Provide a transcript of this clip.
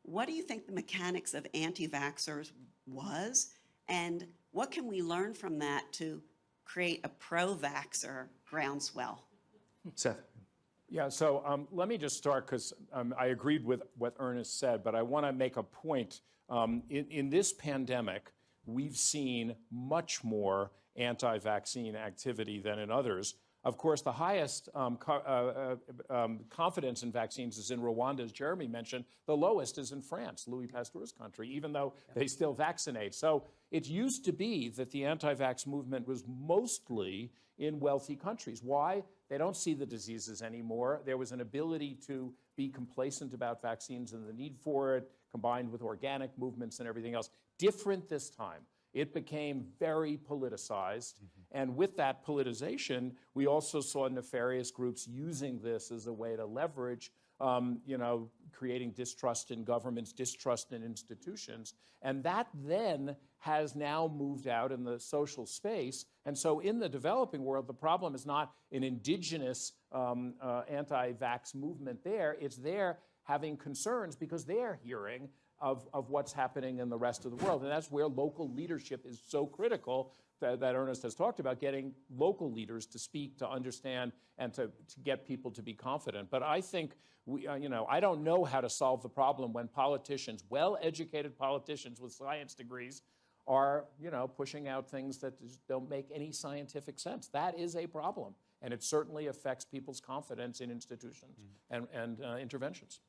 what do you think the mechanics of anti-vaxxers was, and what can we learn from that to create a pro-vaxxer groundswell? Seth. Yeah, so let me just start because I agreed with what Ernest said, but I want to make a point. In this pandemic, we've seen much more anti-vaccine activity than in others. Of course, the highest confidence in vaccines is in Rwanda, as Jeremy mentioned. The lowest is in France, Louis Pasteur's country, even though they still vaccinate. So it used to be that the anti-vax movement was mostly in wealthy countries. Why? They don't see the diseases anymore. There was an ability to be complacent about vaccines and the need for it, combined with organic movements and everything else. Different this time. It became very politicized. And with that politicization, we also saw nefarious groups using this as a way to leverage, creating distrust in governments, distrust in institutions. And that then has now moved out in the social space. And so in the developing world, the problem is not an indigenous anti-vax movement there. It's there having concerns because they're hearing of what's happening in the rest of the world. And that's where local leadership is so critical that Ernest has talked about, getting local leaders to speak, to understand, and to get people to be confident. But I think, I don't know how to solve the problem when politicians, well-educated politicians with science degrees, are, pushing out things that just don't make any scientific sense. That is a problem. And it certainly affects people's confidence in institutions and interventions.